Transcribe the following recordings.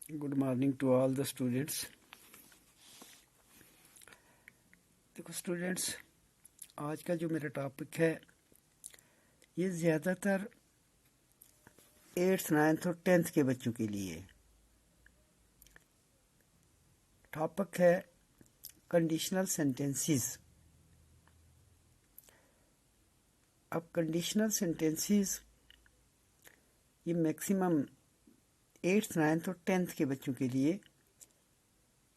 Good morning to all the students. देखो students, आज का जो मेरा टॉपिक है ये ज़्यादातर 8th 9th और 10th के बच्चों के लिए टॉपिक है कंडीशनल सेंटेंसेस। अब कंडीशनल सेंटेंसेस ये मैक्सिमम 8th 9th और 10th के बच्चों के लिए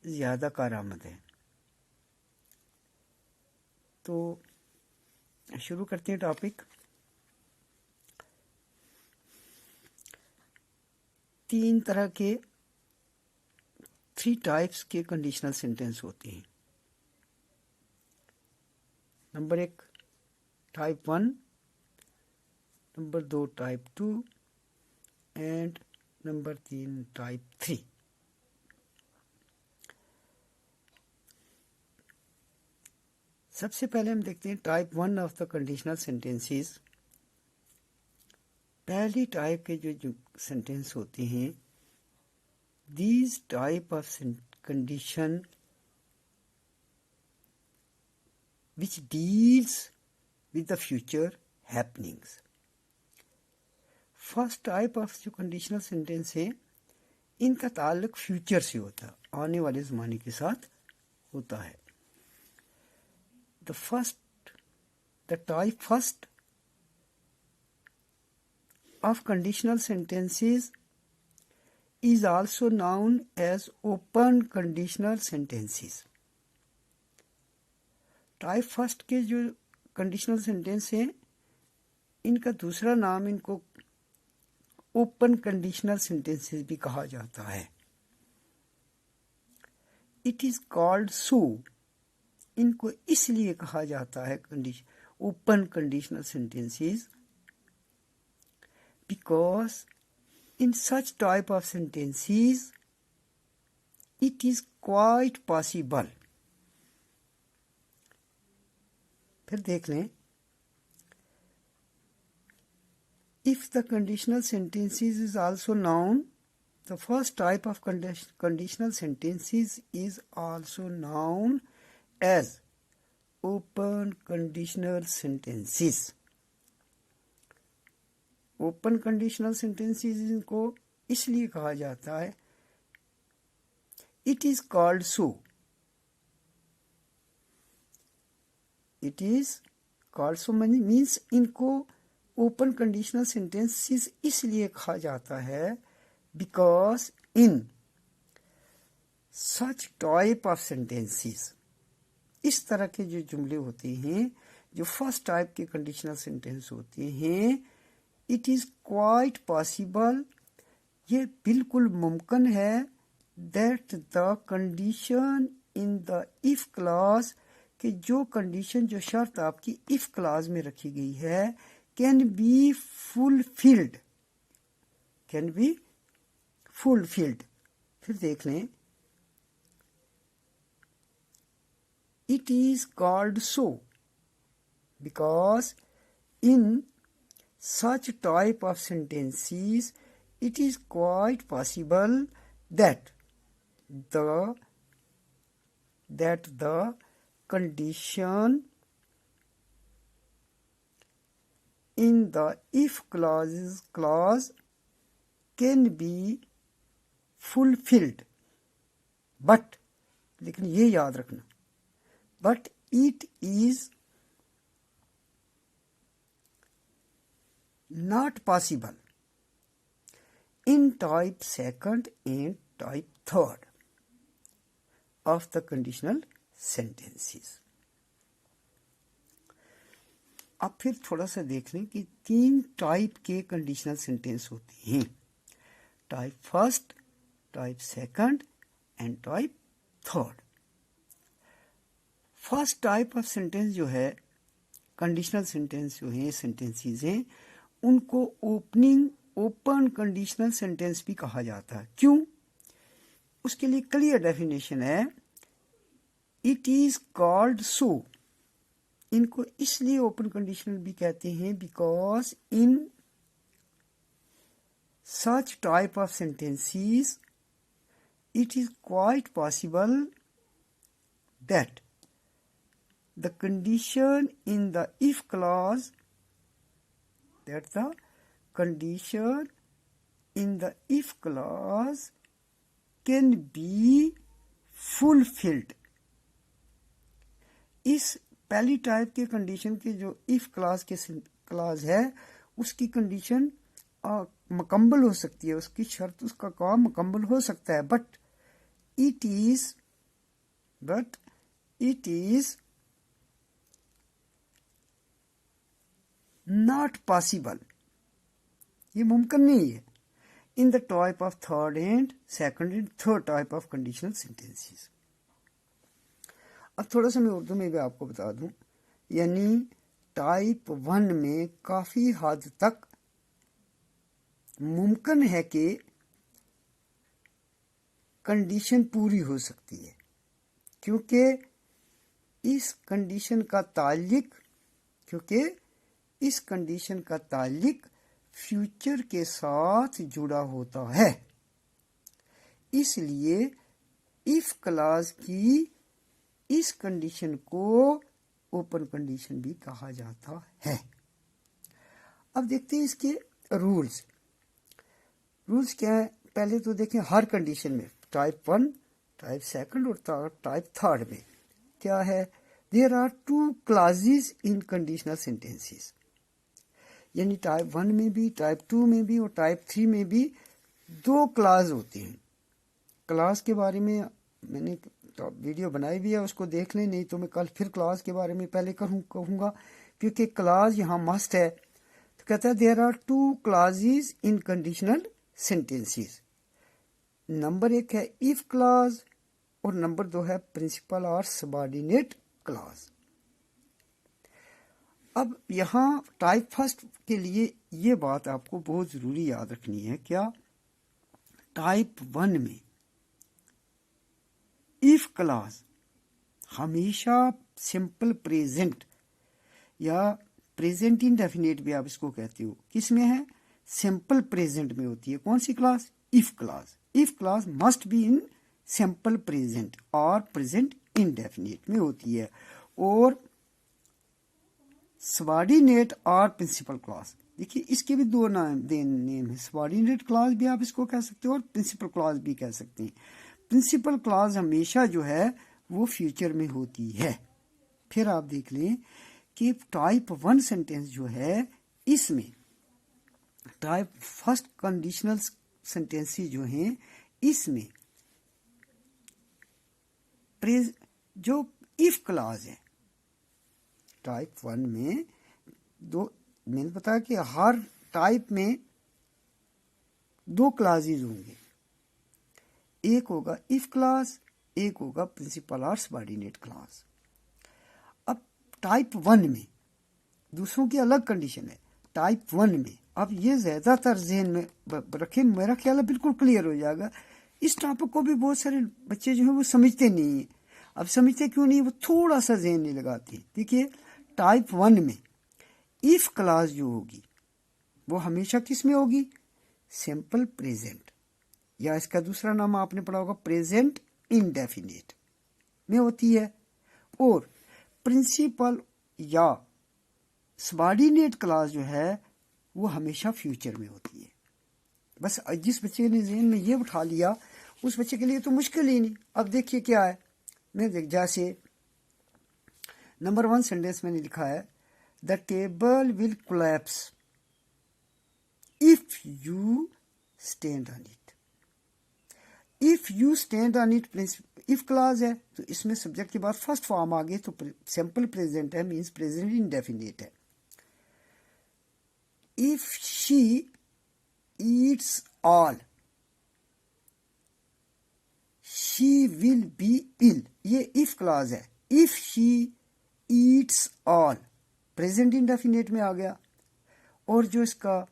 ज़्यादा कारआमद है। तो शुरू करते हैं टॉपिक। 3 तरह के 3 टाइप्स के कंडीशनल सेंटेंस होते हैं। Number 1 type 1, number 2 type 2 and number 3 type 3। सबसे पहले हम देखते हैं type 1 of the conditional sentences. पहली टाइप के जो सेंटेंस होते हैं, these type of condition which deals with the future happenings। First type of जो कंडीशनल सेंटेंस है, इनका ताल्लुक फ्यूचर से होता है, आने वाले ज़माने के साथ होता है। The type first of conditional sentences is also known as open conditional sentences। Type first के जो कंडीशनल सेंटेंस हैं, इनका दूसरा नाम इनको ओपन कंडीशनल सेंटेंसेस भी कहा जाता है। इट इज कॉल्ड सो। इनको इसलिए कहा जाता है open conditional sentences because in such type of sentences it is quite possible. फिर देख लें, if the conditional sentences is also known, the first type of conditional sentences is also known as open conditional sentences। open conditional sentences इनको इसलिए कहा जाता है, it is called so। it is called so means इनको open conditional sentences इसलिए कहा जाता है because in such type of sentences, इस तरह के जो जुमले होते हैं, जो फर्स्ट टाइप के कंडीशनल सेंटेंस होते हैं, इट इज क्वाइट पॉसिबल, ये बिल्कुल मुमकिन है, that the condition in the if clause, कि जो कंडीशन जो शर्त आपकी इफ क्लॉज में रखी गई है, can be fulfilled। फिर देख लें, it is called so because in such type of sentences it is quite possible that the condition in the if clause can be fulfilled, but लेकिन ये याद रखना, but it is not possible in type second and type third of the conditional sentences। अब फिर थोड़ा सा देख लें कि 3 टाइप के कंडीशनल सेंटेंस होते हैं, type first, type second and type third. First type of sentence जो है, कंडीशनल सेंटेंस जो है, सेंटेंसेस हैं, उनको ओपन कंडीशनल सेंटेंस भी कहा जाता है। क्यों? उसके लिए क्लियर डेफिनेशन है, इट इज कॉल्ड सो। इनको इसलिए ओपन कंडीशनल भी कहते हैं because in such type of sentences it is quite possible that the condition in the if clause, that the condition in the if clause can be fulfilled. इस पहली type के condition के जो if clause है उसकी condition मुकम्मल हो सकती है, उसकी शर्त, उसका काम मुकम्मल हो सकता है, but it is not possible, ये मुमकिन नहीं है in the type of third and second and third type of conditional sentences. अब थोड़ा सा मैं उर्दू में भी आपको बता दूं, यानी टाइप 1 में काफी हद तक मुमकिन है कि कंडीशन पूरी हो सकती है, क्योंकि इस कंडीशन का ताल्लुक फ्यूचर के साथ जुड़ा होता है। इसलिए इफ क्लास की इस कंडीशन को ओपन कंडीशन भी कहा जाता है। अब देखते हैं इसके रूल्स क्या है। पहले तो देखें हर कंडीशन में, टाइप 1, टाइप 2 और टाइप 3 में क्या है, there are 2 classes in conditional sentences, यानी टाइप 1 में भी, टाइप 2 में भी और टाइप 3 में भी 2 क्लास होते हैं। क्लास के बारे में मैंने वीडियो बनाई भी है, उसको देख लें, नहीं तो मैं कल फिर क्लास के बारे में पहले कहूँगा, क्योंकि क्लास यहाँ मस्ट है। तो कहता है there are 2 classes in conditional sentences. Number 1 है इफ क्लास और नंबर 2 है प्रिंसिपल और सबऑर्डिनेट क्लास। अब यहाँ टाइप फर्स्ट के लिए ये बात आपको बहुत ज़रूरी याद रखनी है, क्या टाइप 1 में इफ क्लास हमेशा सिंपल प्रेजेंट या प्रेजेंट इंडेफिनिट भी आप इसको कहते हो, किस में है, सिंपल प्रेजेंट में होती है। कौन सी class, if class. If class must be in simple present और प्रेजेंट इंडेफिनिट में होती है। और सबऑर्डिनेट और प्रिंसिपल क्लास, देखिए इसके भी 2 नेम है, सबऑर्डिनेट क्लास भी आप इसको कह सकते हो और प्रिंसिपल क्लास भी कह सकते हैं। प्रिंसिपल क्लास हमेशा जो है वो फ्यूचर में होती है। फिर आप देख लें कि टाइप 1 सेंटेंस जो है, इसमें टाइप फर्स्ट कंडीशनल सेंटेंसेस जो हैं, इसमें जो इफ क्लास है टाइप 1 में, मैंने बताया कि हर टाइप में 2 क्लासेस होंगे, एक होगा इफ क्लास, एक होगा प्रिंसिपल और सबऑर्डिनेट क्लास। अब टाइप 1 में दूसरों की अलग कंडीशन है। टाइप 1 में अब ये ज्यादातर ज़हन में रखें, मेरा ख्याल है बिल्कुल क्लियर हो जाएगा। इस टॉपिक को भी बहुत सारे बच्चे जो हैं वो समझते नहीं है। अब समझते क्यों नहीं, वो थोड़ा सा ज़हन नहीं लगाते। देखिए टाइप 1 में इफ क्लास जो होगी वो हमेशा किस में होगी, सिंपल प्रेजेंट, या इसका दूसरा नाम आपने पढ़ा होगा प्रेजेंट इंडेफिनिट में होती है। और प्रिंसिपल या सबऑर्डिनेट क्लास जो है वो हमेशा फ्यूचर में होती है। बस जिस बच्चे ने ज़हन में ये उठा लिया उस बच्चे के लिए तो मुश्किल ही नहीं। अब देखिए क्या है, मैं जैसे नंबर 1 सेंटेंस मैंने लिखा है, the table will collapse if you stand on it. If you stand on it if clause है, तो इसमें सब्जेक्ट के बाद फर्स्ट फॉर्म आ गई, तो सिंपल प्रेजेंट है, मीन्स प्रेजेंट इंडेफिनिट है। If she eats all she will be ill, ये इफ क्लास है। If she eats all present indefinite में आ गया। और जो इसका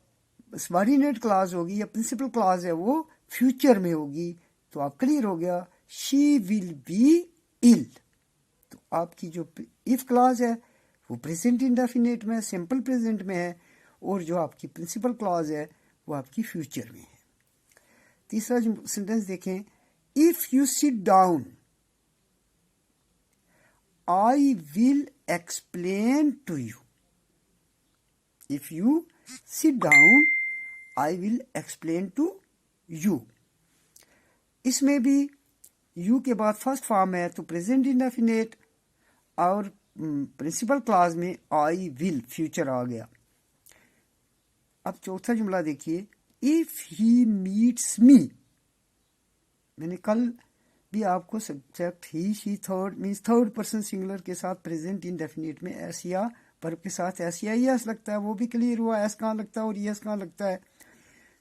सबऑर्डिनेट क्लास होगी या प्रिंसिपल क्लास है वो फ्यूचर में होगी। तो आप क्लियर हो गया, शी विल बी इल। तो आपकी जो इफ क्लास है वो प्रेजेंट इंडेफिनिट में, सिंपल प्रेजेंट में है, और जो आपकी प्रिंसिपल क्लास है वो आपकी फ्यूचर में है। तीसरा जो सेंटेंस देखें, if you sit down I will explain to you. If you sit down I will explain to you. इसमें भी यू के बाद फर्स्ट फॉर्म है तो प्रेजेंट इंडेफिनेट, और प्रिंसिपल क्लास में आई विल फ्यूचर आ गया. अब चौथा जुमला देखिए, इफ ही मीट्स मी. मैंने कल भी आपको subject he, she, third means third person singular के साथ प्रेजेंट इंडेफिनिट में एस या वर्ब के साथ एस या यस लगता है, वो भी क्लियर हुआ. एस कहाँ लगता है और यस कहाँ लगता है.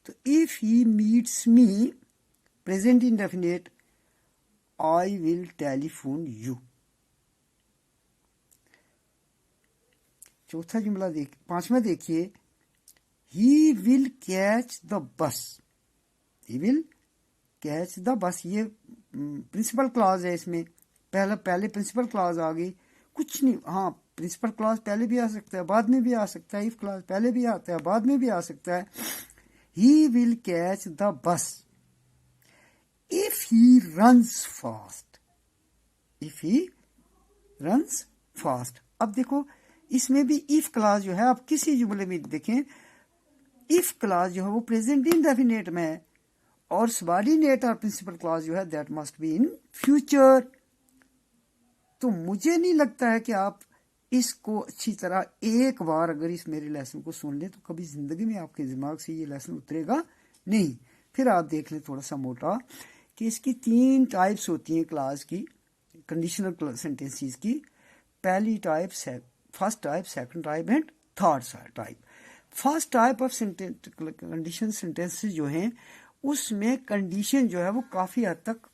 तो if he meets me present indefinite I will telephone you. चौथा जुमला पांचवा देखिए, he will catch the bus. He will catch the bus, ये प्रिंसिपल क्लॉज है. इसमें पहले प्रिंसिपल क्लॉज आ गई, कुछ नहीं. हाँ, प्रिंसिपल क्लॉज पहले भी आ सकता है, बाद में भी आ सकता है. इफ क्लॉज पहले भी आता है, बाद में भी आ सकता है. He will catch the bus if he runs fast. If he runs fast. अब देखो इसमें भी इफ क्लॉज जो है, आप किसी जुमले में देखें, इफ क्लॉज जो है वो प्रेजेंट इंडेफिनिट में है, और सबऑर्डिनेट और प्रिंसिपल क्लॉज जो है that must be in future. तो मुझे नहीं लगता है कि आप इसको अच्छी तरह एक बार अगर इस मेरे लेसन को सुन लें तो कभी जिंदगी में आपके दिमाग से ये लेसन उतरेगा नहीं. फिर आप देख लें थोड़ा सा मोटा कि इसकी 3 टाइप्स होती हैं क्लॉज की, कंडीशनल सेंटेंसेस की. पहली type first type, second type and third type. First type of condition sentences जो हैं उसमें कंडीशन जो है वो काफी हद तक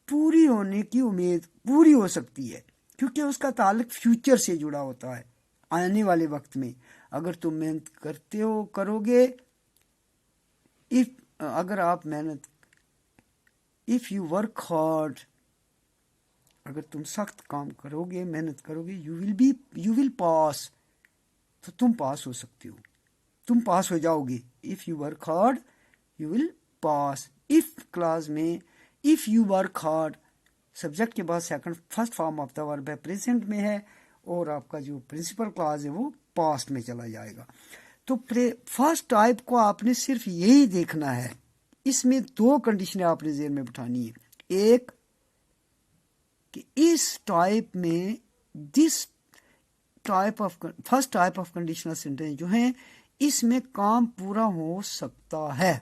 पूरी होने की उम्मीद पूरी हो सकती है, क्योंकि उसका ताल्लुक फ्यूचर से जुड़ा होता है, आने वाले वक्त में. अगर तुम मेहनत करते हो करोगे, अगर आप मेहनत, इफ यू वर्क हार्ड, अगर तुम सख्त काम करोगे, मेहनत करोगे, यू विल पास, तो तुम पास हो सकते हो, तुम पास हो जाओगे. If you work hard you will pass. If class में if you work hard subject के बाद second first form of the verb है, प्रेजेंट में है, और आपका जो प्रिंसिपल क्लास है वो पास्ट में चला जाएगा. तो फर्स्ट टाइप को आपने सिर्फ यही देखना है. इसमें 2 कंडीशनें आपने जेहन में बिठानी है. एक कि इस टाइप में this type of first type of conditional sentence जो है इसमें काम पूरा हो सकता है,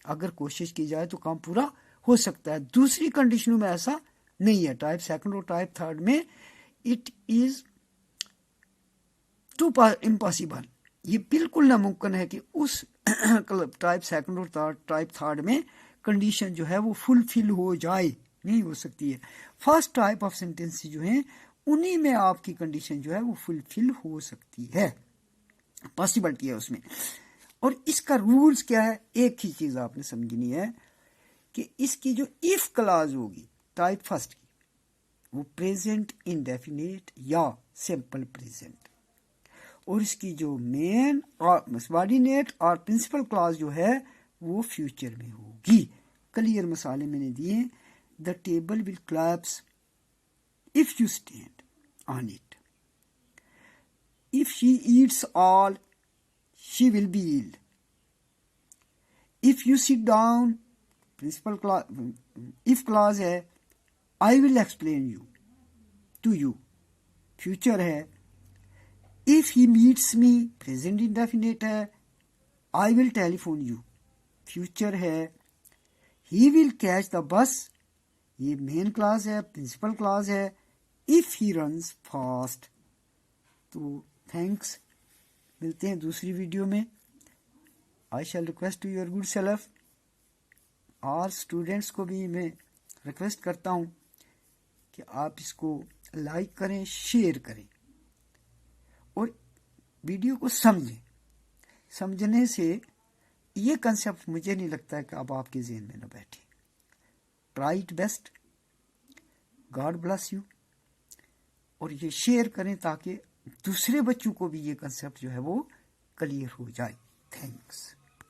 अगर कोशिश की जाए तो काम पूरा हो सकता है. दूसरी कंडीशनों में ऐसा नहीं है. टाइप सेकंड और टाइप थर्ड में इट इज टू इम्पॉसिबल, ये बिल्कुल नामुमकिन है कि उस टाइप सेकंड और टाइप थर्ड में कंडीशन जो है वो फुलफिल हो जाए, नहीं हो सकती है. फर्स्ट टाइप ऑफ सेंटेंस जो है उन्हीं में आपकी कंडीशन जो है वो फुलफिल हो सकती है, पॉसिबिलिटी है उसमें. और इसका रूल्स क्या है, एक ही चीज आपने समझनी है कि इसकी जो इफ क्लॉज होगी टाइप फर्स्ट की, वो प्रेजेंट इंडेफिनिट या सिंपल प्रेजेंट, और इसकी जो मेन और सबऑर्डिनेट और प्रिंसिपल क्लॉज जो है वो फ्यूचर में होगी. क्लियर मसाले मैंने दिए. The table will collapse if you stand on it. If she eats all, she will be ill. If you sit down, principal clause, if clause है, I will explain you to you. Future है. If he meets me, present indefinite है, I will telephone you. Future है. He will catch the bus, ये main class है, principal class है. If he runs fast. तो thanks, मिलते हैं दूसरी वीडियो में. I shall request to your good self. और स्टूडेंट्स को भी मैं रिक्वेस्ट करता हूँ कि आप इसको लाइक करें, शेयर करें और वीडियो को समझें. समझने से ये कंसेप्ट मुझे नहीं लगता है कि अब आपके ज़हन में न बैठे. Try it best. God bless you. और ये शेयर करें ताकि दूसरे बच्चों को भी ये कंसेप्ट जो है वो क्लियर हो जाए. थैंक्स.